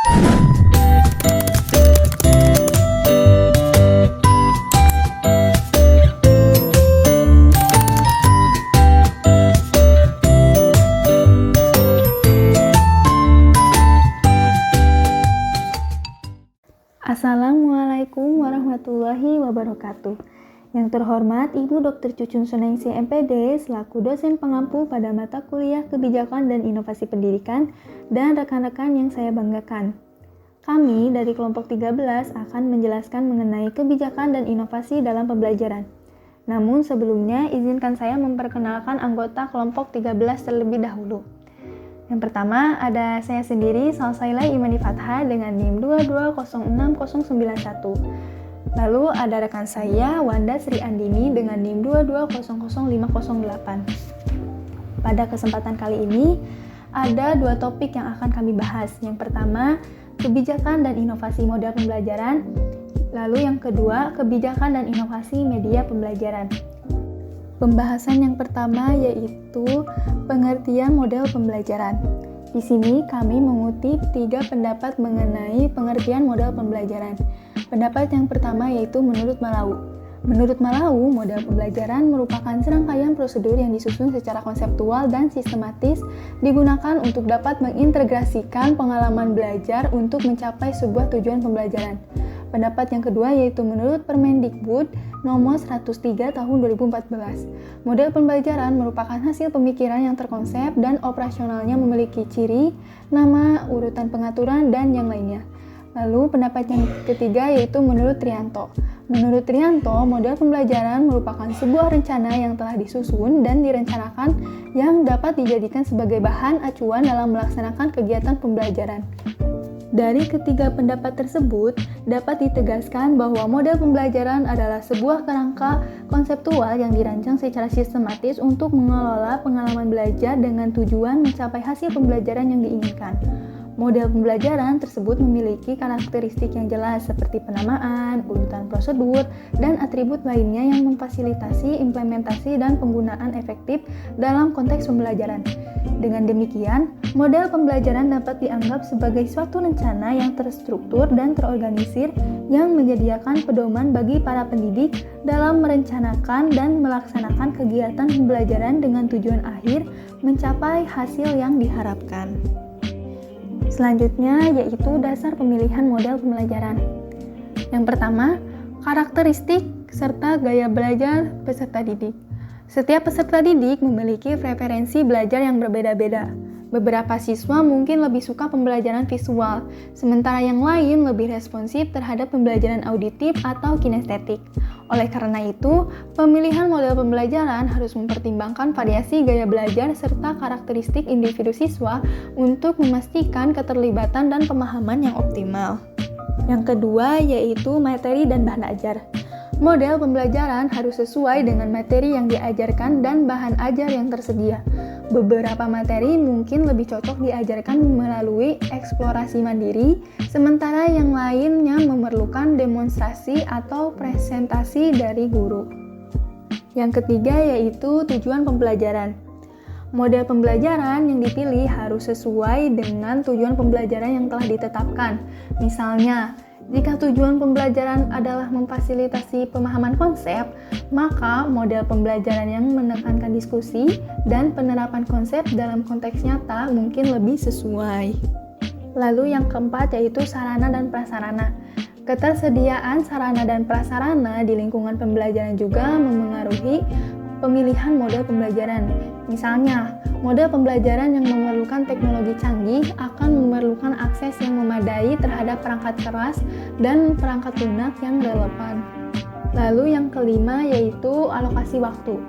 Assalamualaikum warahmatullahi wabarakatuh. Yang terhormat Ibu Dr. Cucun Sunaingsi MPD selaku dosen pengampu pada mata kuliah Kebijakan dan Inovasi Pendidikan dan rekan-rekan yang saya banggakan. Kami dari kelompok 13 akan menjelaskan mengenai kebijakan dan inovasi dalam pembelajaran. Namun sebelumnya izinkan saya memperkenalkan anggota kelompok 13 terlebih dahulu. Yang pertama ada saya sendiri, Salsaila Imani Fathah dengan NIM 2206091. Lalu ada rekan saya, Wanda Sri Andini dengan NIM 2200508. Pada kesempatan kali ini, ada dua topik yang akan kami bahas. Yang pertama, kebijakan dan inovasi model pembelajaran. Lalu yang kedua, kebijakan dan inovasi media pembelajaran. Pembahasan yang pertama yaitu pengertian model pembelajaran. Di sini kami mengutip 3 pendapat mengenai pengertian model pembelajaran. Pendapat yang pertama yaitu menurut Malau. Menurut Malau, model pembelajaran merupakan serangkaian prosedur yang disusun secara konseptual dan sistematis digunakan untuk dapat mengintegrasikan pengalaman belajar untuk mencapai sebuah tujuan pembelajaran. Pendapat yang kedua yaitu menurut Permendikbud nomor 103 tahun 2014. Model pembelajaran merupakan hasil pemikiran yang terkonsep dan operasionalnya memiliki ciri, nama, urutan pengaturan, dan yang lainnya. Lalu pendapat yang ketiga yaitu menurut Trianto. Menurut Trianto, model pembelajaran merupakan sebuah rencana yang telah disusun dan direncanakan yang dapat dijadikan sebagai bahan acuan dalam melaksanakan kegiatan pembelajaran. Dari ketiga pendapat tersebut, dapat ditegaskan bahwa model pembelajaran adalah sebuah kerangka konseptual yang dirancang secara sistematis untuk mengelola pengalaman belajar dengan tujuan mencapai hasil pembelajaran yang diinginkan. Model pembelajaran tersebut memiliki karakteristik yang jelas seperti penamaan, urutan prosedur, dan atribut lainnya yang memfasilitasi implementasi dan penggunaan efektif dalam konteks pembelajaran. Dengan demikian, model pembelajaran dapat dianggap sebagai suatu rencana yang terstruktur dan terorganisir yang menyediakan pedoman bagi para pendidik dalam merencanakan dan melaksanakan kegiatan pembelajaran dengan tujuan akhir mencapai hasil yang diharapkan. Selanjutnya yaitu dasar pemilihan model pembelajaran. Yang pertama, karakteristik serta gaya belajar peserta didik. Setiap peserta didik memiliki preferensi belajar yang berbeda-beda. Beberapa siswa mungkin lebih suka pembelajaran visual, sementara yang lain lebih responsif terhadap pembelajaran auditif atau kinestetik. Oleh karena itu, pemilihan model pembelajaran harus mempertimbangkan variasi gaya belajar serta karakteristik individu siswa untuk memastikan keterlibatan dan pemahaman yang optimal. Yang kedua yaitu materi dan bahan ajar. Model pembelajaran harus sesuai dengan materi yang diajarkan dan bahan ajar yang tersedia. Beberapa materi mungkin lebih cocok diajarkan melalui eksplorasi mandiri, sementara yang lainnya memerlukan demonstrasi atau presentasi dari guru. Yang ketiga yaitu tujuan pembelajaran. Model pembelajaran yang dipilih harus sesuai dengan tujuan pembelajaran yang telah ditetapkan. Misalnya, jika tujuan pembelajaran adalah memfasilitasi pemahaman konsep, maka model pembelajaran yang menekankan diskusi dan penerapan konsep dalam konteks nyata mungkin lebih sesuai. Lalu yang keempat yaitu sarana dan prasarana. Ketersediaan sarana dan prasarana di lingkungan pembelajaran juga memengaruhi pemilihan model pembelajaran. Misalnya, model pembelajaran yang memerlukan teknologi canggih akan memerlukan akses yang memadai terhadap perangkat keras dan perangkat lunak yang relevan. Lalu yang kelima yaitu alokasi waktu.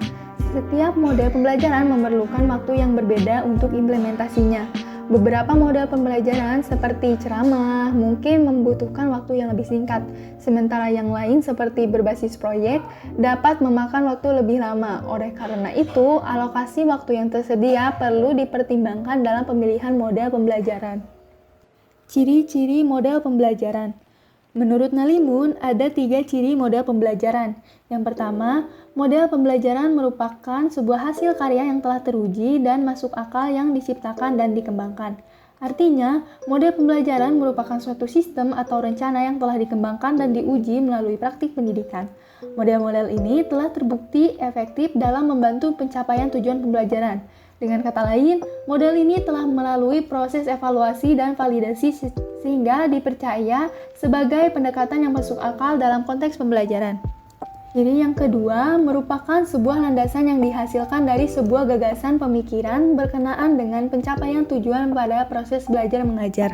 Setiap model pembelajaran memerlukan waktu yang berbeda untuk implementasinya. Beberapa model pembelajaran seperti ceramah mungkin membutuhkan waktu yang lebih singkat, sementara yang lain seperti berbasis proyek dapat memakan waktu lebih lama. Oleh karena itu, alokasi waktu yang tersedia perlu dipertimbangkan dalam pemilihan model pembelajaran. Ciri-ciri model pembelajaran. Menurut Nalimun, ada 3 ciri model pembelajaran. Yang pertama, model pembelajaran merupakan sebuah hasil karya yang telah teruji dan masuk akal yang diciptakan dan dikembangkan. Artinya, model pembelajaran merupakan suatu sistem atau rencana yang telah dikembangkan dan diuji melalui praktik pendidikan. Model-model ini telah terbukti efektif dalam membantu pencapaian tujuan pembelajaran. Dengan kata lain, model ini telah melalui proses evaluasi dan validasi sehingga dipercaya sebagai pendekatan yang masuk akal dalam konteks pembelajaran. Jadi yang kedua merupakan sebuah landasan yang dihasilkan dari sebuah gagasan pemikiran berkenaan dengan pencapaian tujuan pada proses belajar mengajar.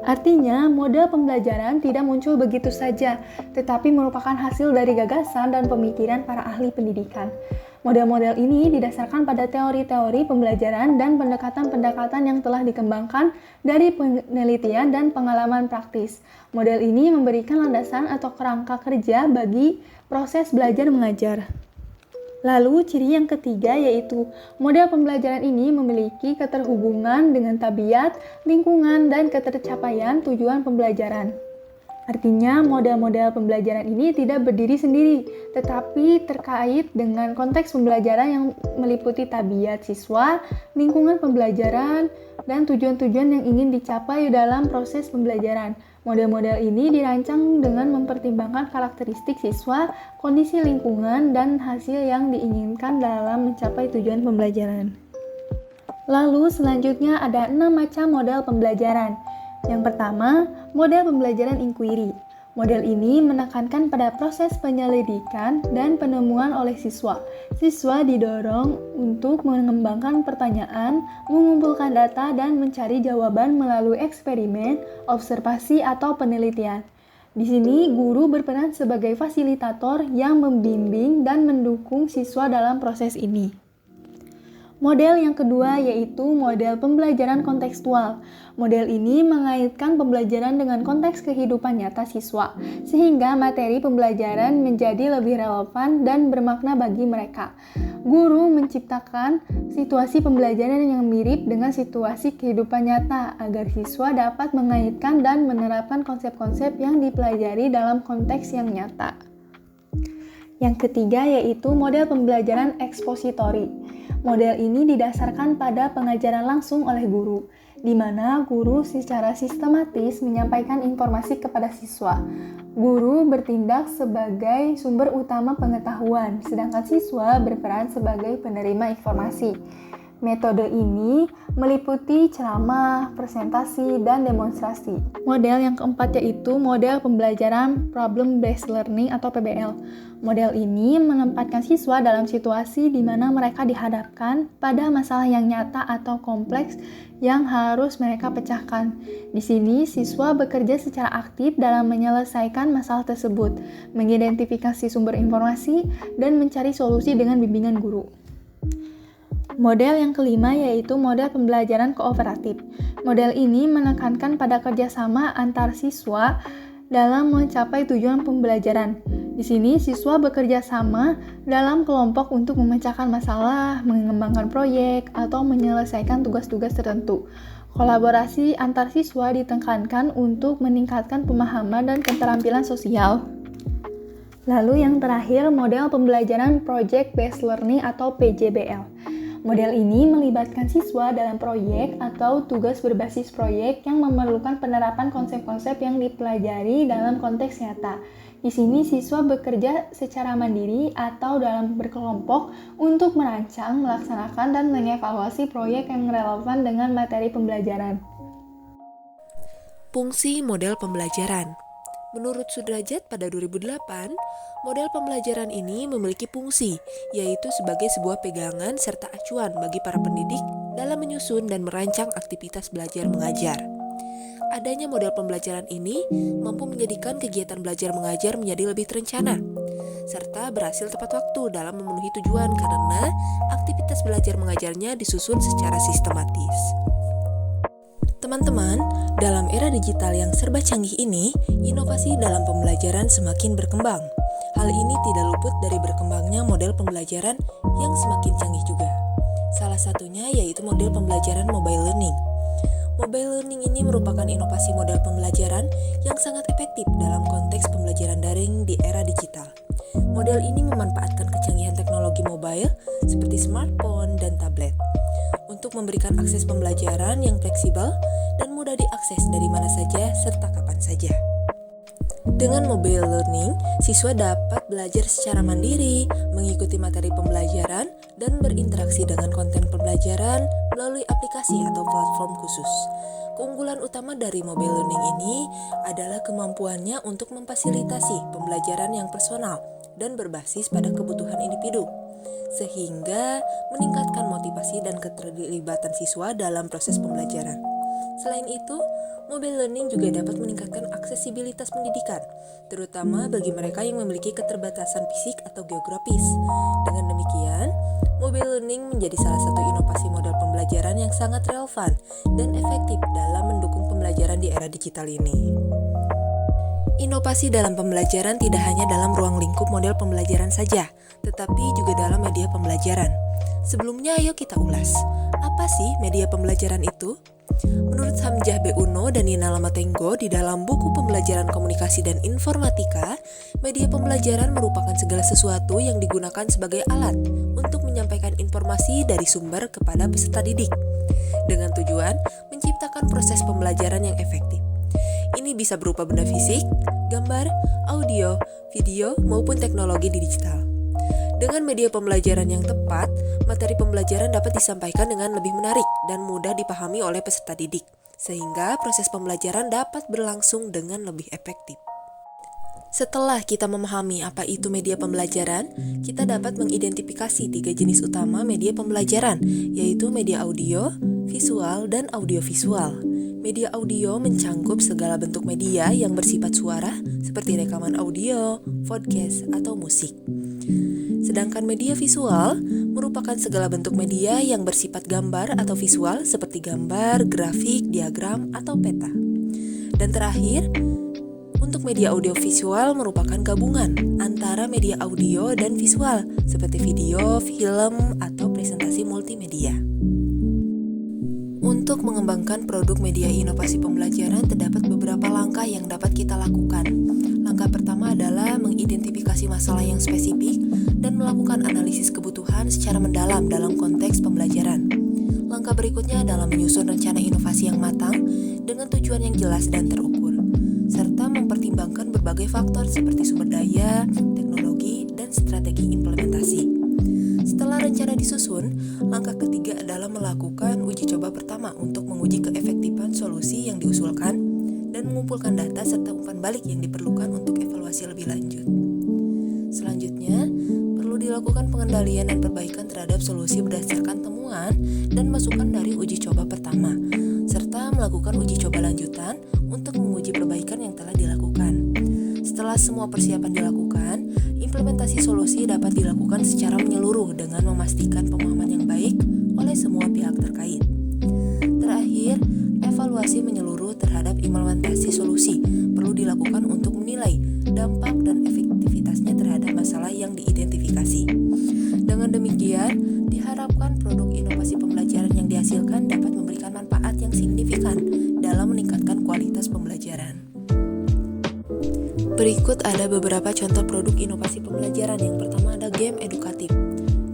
Artinya, model pembelajaran tidak muncul begitu saja, tetapi merupakan hasil dari gagasan dan pemikiran para ahli pendidikan. Model-model ini didasarkan pada teori-teori pembelajaran dan pendekatan-pendekatan yang telah dikembangkan dari penelitian dan pengalaman praktis. Model ini memberikan landasan atau kerangka kerja bagi proses belajar mengajar. Lalu, ciri yang ketiga yaitu model pembelajaran ini memiliki keterhubungan dengan tabiat, lingkungan, dan ketercapaian tujuan pembelajaran. Artinya, model-model pembelajaran ini tidak berdiri sendiri, tetapi terkait dengan konteks pembelajaran yang meliputi tabiat siswa, lingkungan pembelajaran, dan tujuan-tujuan yang ingin dicapai dalam proses pembelajaran. Model-model ini dirancang dengan mempertimbangkan karakteristik siswa, kondisi lingkungan, dan hasil yang diinginkan dalam mencapai tujuan pembelajaran. Lalu selanjutnya ada 6 macam model pembelajaran. Yang pertama, model pembelajaran inquiry. Model ini menekankan pada proses penyelidikan dan penemuan oleh siswa. Siswa didorong untuk mengembangkan pertanyaan, mengumpulkan data, dan mencari jawaban melalui eksperimen, observasi, atau penelitian. Di sini, guru berperan sebagai fasilitator yang membimbing dan mendukung siswa dalam proses ini. Model yang kedua yaitu model pembelajaran kontekstual. Model ini mengaitkan pembelajaran dengan konteks kehidupan nyata siswa, sehingga materi pembelajaran menjadi lebih relevan dan bermakna bagi mereka. Guru menciptakan situasi pembelajaran yang mirip dengan situasi kehidupan nyata agar siswa dapat mengaitkan dan menerapkan konsep-konsep yang dipelajari dalam konteks yang nyata. Yang ketiga yaitu model pembelajaran ekspositori. Model ini didasarkan pada pengajaran langsung oleh guru, di mana guru secara sistematis menyampaikan informasi kepada siswa. Guru bertindak sebagai sumber utama pengetahuan, sedangkan siswa berperan sebagai penerima informasi. Metode ini meliputi ceramah, presentasi, dan demonstrasi. Model yang keempat yaitu model pembelajaran Problem Based Learning atau PBL. Model ini menempatkan siswa dalam situasi di mana mereka dihadapkan pada masalah yang nyata atau kompleks yang harus mereka pecahkan. Di sini, siswa bekerja secara aktif dalam menyelesaikan masalah tersebut, mengidentifikasi sumber informasi, dan mencari solusi dengan bimbingan guru. Model yang kelima yaitu model pembelajaran kooperatif. Model ini menekankan pada kerjasama antar siswa dalam mencapai tujuan pembelajaran. Di sini, siswa bekerja sama dalam kelompok untuk memecahkan masalah, mengembangkan proyek, atau menyelesaikan tugas-tugas tertentu. Kolaborasi antar siswa ditekankan untuk meningkatkan pemahaman dan keterampilan sosial. Lalu yang terakhir, model pembelajaran Project Based Learning atau PJBL. Model ini melibatkan siswa dalam proyek atau tugas berbasis proyek yang memerlukan penerapan konsep-konsep yang dipelajari dalam konteks nyata. Di sini siswa bekerja secara mandiri atau dalam berkelompok untuk merancang, melaksanakan, dan mengevaluasi proyek yang relevan dengan materi pembelajaran. Fungsi model pembelajaran. Menurut Sudrajat pada 2008, model pembelajaran ini memiliki fungsi, yaitu sebagai sebuah pegangan serta acuan bagi para pendidik dalam menyusun dan merancang aktivitas belajar mengajar. Adanya model pembelajaran ini mampu menjadikan kegiatan belajar mengajar menjadi lebih terencana, serta berhasil tepat waktu dalam memenuhi tujuan karena aktivitas belajar mengajarnya disusun secara sistematis. Teman-teman, dalam era digital yang serba canggih ini, inovasi dalam pembelajaran semakin berkembang. Hal ini tidak luput dari berkembangnya model pembelajaran yang semakin canggih juga. Salah satunya yaitu model pembelajaran mobile learning. Mobile learning ini merupakan inovasi model pembelajaran yang sangat efektif dalam konteks pembelajaran daring di era digital. Model ini memanfaatkan kecanggihan teknologi mobile seperti smartphone dan tablet untuk memberikan akses pembelajaran yang fleksibel dan mudah diakses dari mana saja serta kapan saja. Dengan mobile learning, siswa dapat belajar secara mandiri, mengikuti materi pembelajaran, dan berinteraksi dengan konten pembelajaran melalui aplikasi atau platform khusus. Keunggulan utama dari mobile learning ini adalah kemampuannya untuk memfasilitasi pembelajaran yang personal dan berbasis pada kebutuhan individu, sehingga meningkatkan motivasi dan keterlibatan siswa dalam proses pembelajaran. Selain itu, mobile learning juga dapat meningkatkan aksesibilitas pendidikan, terutama bagi mereka yang memiliki keterbatasan fisik atau geografis. Dengan demikian, mobile learning menjadi salah satu inovasi model pembelajaran yang sangat relevan dan efektif dalam mendukung pembelajaran di era digital ini. Inovasi dalam pembelajaran tidak hanya dalam ruang lingkup model pembelajaran saja, tetapi juga dalam media pembelajaran. Sebelumnya, ayo kita ulas. Apa sih media pembelajaran itu? Menurut Hamzah B. Uno dan Nina Lamatengo di dalam buku Pembelajaran Komunikasi dan Informatika, media pembelajaran merupakan segala sesuatu yang digunakan sebagai alat untuk menyampaikan informasi dari sumber kepada peserta didik, dengan tujuan menciptakan proses pembelajaran yang efektif. Ini bisa berupa benda fisik, gambar, audio, video, maupun teknologi digital. Dengan media pembelajaran yang tepat, materi pembelajaran dapat disampaikan dengan lebih menarik dan mudah dipahami oleh peserta didik, sehingga proses pembelajaran dapat berlangsung dengan lebih efektif. Setelah kita memahami apa itu media pembelajaran, kita dapat mengidentifikasi 3 jenis utama media pembelajaran, yaitu media audio, visual, dan audiovisual. Media audio mencangkup segala bentuk media yang bersifat suara, seperti rekaman audio, podcast, atau musik. Sedangkan media visual merupakan segala bentuk media yang bersifat gambar atau visual seperti gambar, grafik, diagram, atau peta. Dan terakhir, untuk media audiovisual merupakan gabungan antara media audio dan visual seperti video, film, atau presentasi multimedia. Untuk mengembangkan produk media inovasi pembelajaran terdapat beberapa langkah yang dapat kita lakukan. Langkah pertama adalah mengidentifikasi masalah yang spesifik dan melakukan analisis kebutuhan secara mendalam dalam konteks pembelajaran. Langkah berikutnya adalah menyusun rencana inovasi yang matang dengan tujuan yang jelas dan terukur, serta mempertimbangkan berbagai faktor seperti sumber daya, teknologi, dan strategi implementasi. Setelah rencana disusun, langkah ketiga adalah melakukan uji coba pertama untuk menguji keefektifan solusi yang diusulkan dan mengumpulkan data serta umpan balik yang diperlukan untuk evaluasi lebih lanjut. Selanjutnya, perlu dilakukan pengendalian dan perbaikan terhadap solusi berdasarkan temuan dan masukan dari uji coba pertama, serta melakukan uji coba lanjutan untuk menguji perbaikan yang telah dilakukan. Setelah semua persiapan dilakukan, implementasi solusi dapat dilakukan secara menyeluruh dengan memastikan pemahaman yang baik oleh semua pihak terkait. Terakhir, evaluasi menyeluruh terhadap implementasi solusi perlu dilakukan untuk menilai dampak dan efektivitasnya terhadap masalah yang diidentifikasi. Dengan demikian, diharapkan produk inovasi pembelajaran yang dihasilkan dapat memberikan manfaat yang signifikan dalam meningkatkan kualitas pembelajaran. Berikut ada beberapa contoh produk inovasi pembelajaran. Yang pertama ada game edukatif.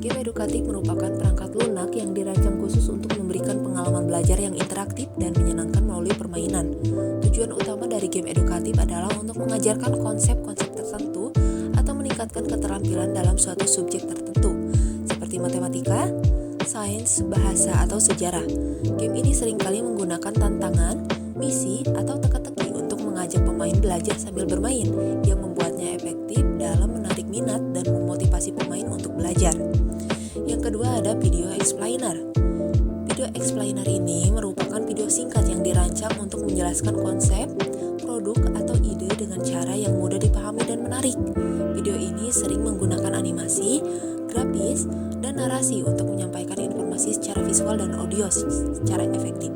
Game edukatif merupakan perangkat lunak yang dirancang khusus untuk memberikan pengalaman belajar yang interaktif dan menyenangkan melalui permainan. Tujuan utama dari game edukatif adalah untuk mengajarkan konsep-konsep tertentu atau meningkatkan keterampilan dalam suatu subjek tertentu, seperti matematika, sains, bahasa, atau sejarah. Game ini seringkali menggunakan tantangan, misi, atau teka-teki untuk mengajak pemain belajar sambil bermain, yang membuatnya efektif dalam menarik minat dan memotivasi pemain untuk belajar. Yang kedua ada video explainer. Video explainer ini merupakan video singkat yang dirancang untuk menjelaskan konsep, produk, atau ide dengan cara yang mudah dipahami dan menarik. Video ini sering menggunakan animasi, grafis, dan narasi untuk menyampaikan informasi secara visual dan audio secara efektif.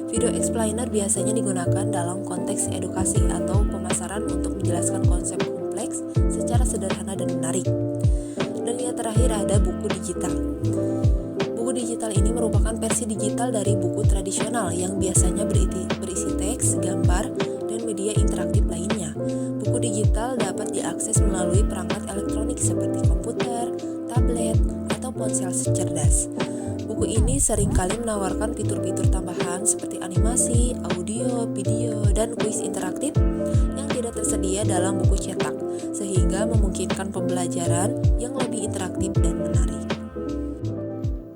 Video explainer biasanya digunakan dalam konteks edukasi atau pemasaran untuk menjelaskan konsep kompleks secara sederhana dan menarik. Dan yang terakhir ada buku digital. Buku digital ini merupakan versi digital dari buku tradisional yang biasanya berisi teks, gambar, dan media interaktif lainnya. Buku digital dapat diakses melalui perangkat elektronik seperti komputer, tablet, atau ponsel cerdas. Buku Buku ini seringkali menawarkan fitur-fitur tambahan seperti animasi, audio, video, dan kuis interaktif yang tidak tersedia dalam buku cetak, sehingga memungkinkan pembelajaran yang lebih interaktif dan menarik.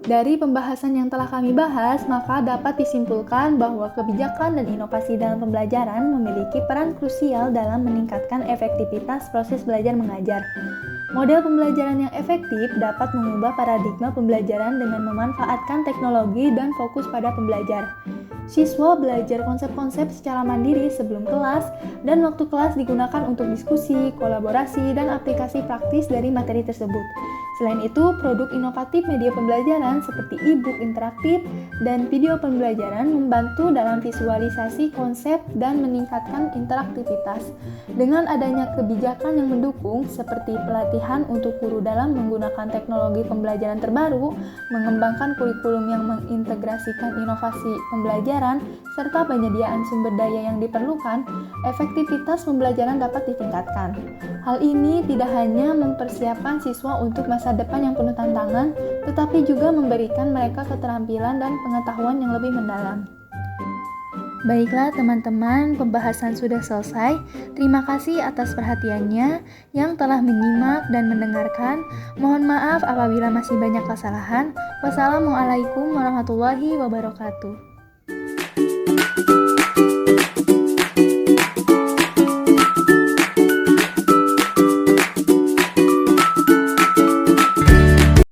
Dari pembahasan yang telah kami bahas, maka dapat disimpulkan bahwa kebijakan dan inovasi dalam pembelajaran memiliki peran krusial dalam meningkatkan efektivitas proses belajar mengajar. Model pembelajaran yang efektif dapat mengubah paradigma pembelajaran dengan memanfaatkan teknologi dan fokus pada pembelajar. Siswa belajar konsep-konsep secara mandiri sebelum kelas, dan waktu kelas digunakan untuk diskusi, kolaborasi, dan aplikasi praktis dari materi tersebut. Selain itu, produk inovatif media pembelajaran seperti e-book interaktif dan video pembelajaran membantu dalam visualisasi konsep dan meningkatkan interaktivitas. Dengan adanya kebijakan yang mendukung seperti pelatihan untuk guru dalam menggunakan teknologi pembelajaran terbaru, mengembangkan kurikulum yang mengintegrasikan inovasi pembelajaran, serta penyediaan sumber daya yang diperlukan, efektivitas pembelajaran dapat ditingkatkan. Hal ini tidak hanya mempersiapkan siswa untuk masa depan yang penuh tantangan, tetapi juga memberikan mereka keterampilan dan pengetahuan yang lebih mendalam. Baiklah teman-teman, pembahasan sudah selesai. Terima kasih atas perhatiannya yang telah menyimak dan mendengarkan. Mohon maaf apabila masih banyak kesalahan. Wassalamualaikum warahmatullahi wabarakatuh.